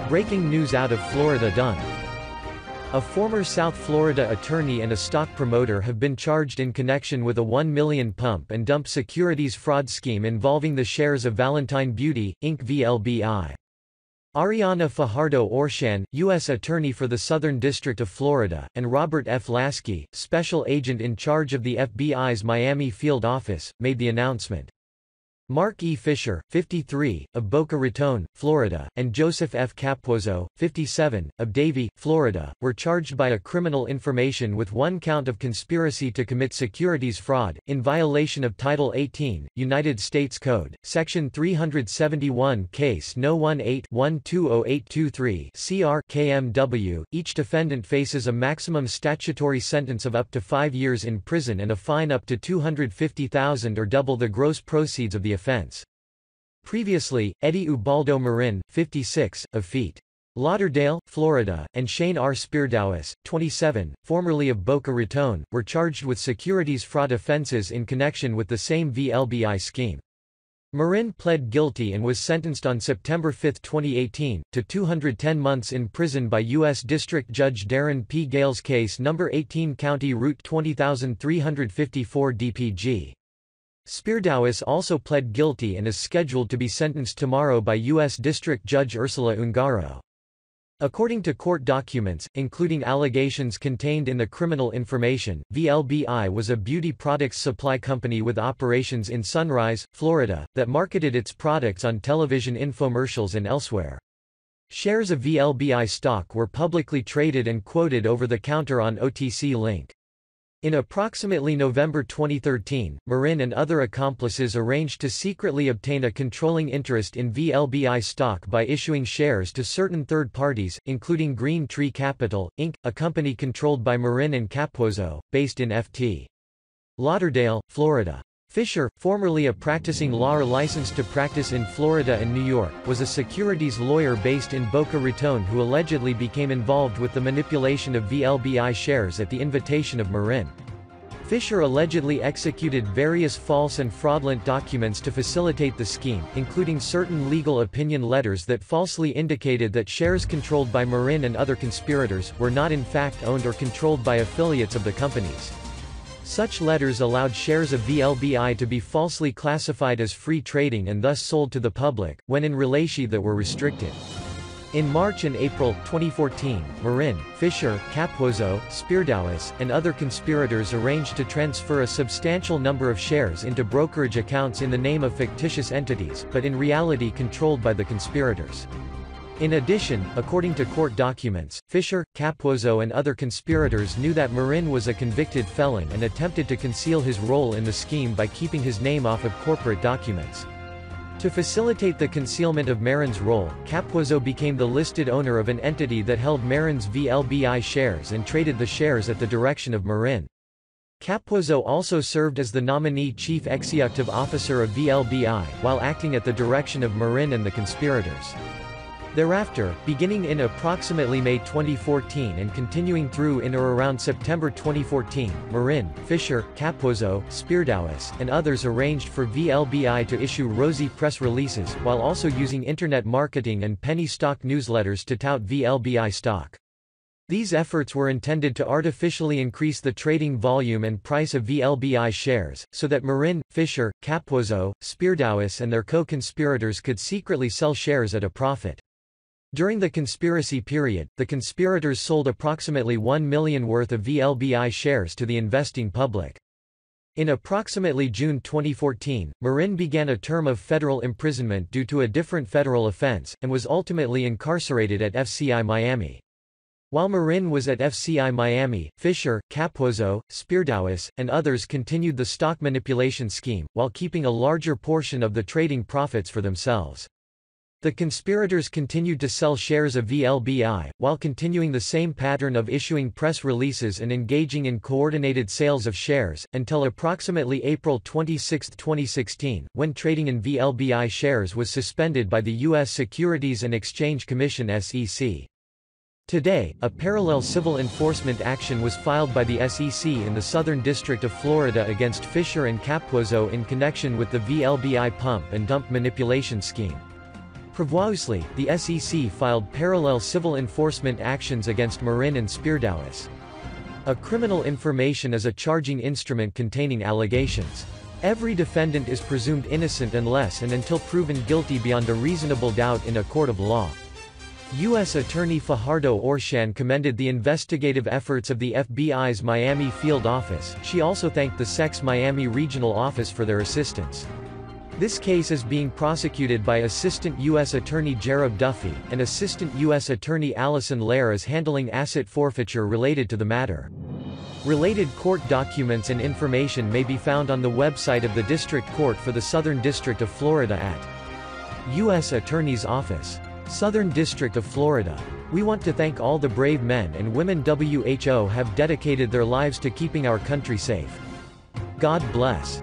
Breaking news out of Florida done. A former South Florida attorney and a stock promoter have been charged in connection with a $1 million pump and dump securities fraud scheme involving the shares of Valentine Beauty, Inc. VLBI. Ariana Fajardo Orshan, U.S. Attorney for the Southern District of Florida, and Robert F. Lasky, Special Agent in charge of the FBI's Miami Field Office, made the announcement. Mark E. Fisher, 53, of Boca Raton, Florida, and Joseph F. Capuozzo, 57, of Davie, Florida, were charged by a criminal information with one count of conspiracy to commit securities fraud, in violation of Title 18, United States Code, Section 371 Case No. 18-120823 CR KMW. Each defendant faces a maximum statutory sentence of up to 5 years in prison and a fine up to $250,000 or double the gross proceeds of the offense. Previously, Eddie Ubaldo Marin, 56, of Fort Lauderdale, Florida, and Shane R. Speardowis, 27, formerly of Boca Raton, were charged with securities fraud offenses in connection with the same VLBI scheme. Marin pled guilty and was sentenced on September 5, 2018, to 210 months in prison by U.S. District Judge Darren P. Gales, case number 18, County Route 20354 DPG. Speardowis also pled guilty and is scheduled to be sentenced tomorrow by U.S. District Judge Ursula Ungaro. According to court documents, including allegations contained in the criminal information, VLBI was a beauty products supply company with operations in Sunrise, Florida, that marketed its products on television infomercials and elsewhere. Shares of VLBI stock were publicly traded and quoted over the counter on OTC Link. In approximately November 2013, Marin and other accomplices arranged to secretly obtain a controlling interest in VLBI stock by issuing shares to certain third parties, including Green Tree Capital, Inc., a company controlled by Marin and Capuozzo, based in Ft. Lauderdale, Florida. Fisher, formerly a practicing law licensed to practice in Florida and New York, was a securities lawyer based in Boca Raton who allegedly became involved with the manipulation of VLBI shares at the invitation of Marin. Fisher allegedly executed various false and fraudulent documents to facilitate the scheme, including certain legal opinion letters that falsely indicated that shares controlled by Marin and other conspirators were not in fact owned or controlled by affiliates of the companies. Such letters allowed shares of VLBI to be falsely classified as free trading and thus sold to the public, when in relatio that were restricted. In March and April 2014, Marin, Fisher, Capuozzo, Speardowis, and other conspirators arranged to transfer a substantial number of shares into brokerage accounts in the name of fictitious entities, but in reality controlled by the conspirators. In addition, according to court documents, Fisher, Capuozzo and other conspirators knew that Marin was a convicted felon and attempted to conceal his role in the scheme by keeping his name off of corporate documents. To facilitate the concealment of Marin's role, Capuozzo became the listed owner of an entity that held Marin's VLBI shares and traded the shares at the direction of Marin. Capuozzo also served as the nominee chief executive officer of VLBI, while acting at the direction of Marin and the conspirators. Thereafter, beginning in approximately May 2014 and continuing through in or around September 2014, Marin, Fisher, Capuozzo, Speardowis, and others arranged for VLBI to issue rosy press releases, while also using internet marketing and penny stock newsletters to tout VLBI stock. These efforts were intended to artificially increase the trading volume and price of VLBI shares, so that Marin, Fisher, Capuozzo, Speardowis and their co-conspirators could secretly sell shares at a profit. During the conspiracy period, the conspirators sold approximately $1 million worth of VLBI shares to the investing public. In approximately June 2014, Marin began a term of federal imprisonment due to a different federal offense, and was ultimately incarcerated at FCI Miami. While Marin was at FCI Miami, Fisher, Capuozzo, Speardowis, and others continued the stock manipulation scheme, while keeping a larger portion of the trading profits for themselves. The conspirators continued to sell shares of VLBI, while continuing the same pattern of issuing press releases and engaging in coordinated sales of shares, until approximately April 26, 2016, when trading in VLBI shares was suspended by the U.S. Securities and Exchange Commission (SEC). Today, a parallel civil enforcement action was filed by the SEC in the Southern District of Florida against Fisher and Capuozzo in connection with the VLBI pump and dump manipulation scheme. Previously, the SEC filed parallel civil enforcement actions against Marin and Speardowis. A criminal information is a charging instrument containing allegations. Every defendant is presumed innocent unless and until proven guilty beyond a reasonable doubt in a court of law. U.S. Attorney Fajardo Orshan commended the investigative efforts of the FBI's Miami field office. She also thanked the SEC's Miami regional office for their assistance. This case is being prosecuted by Assistant U.S. Attorney Jared Duffy, and Assistant U.S. Attorney Allison Lair is handling asset forfeiture related to the matter. Related court documents and information may be found on the website of the District Court for the Southern District of Florida at U.S. Attorney's Office, Southern District of Florida. We want to thank all the brave men and women who have dedicated their lives to keeping our country safe. God bless.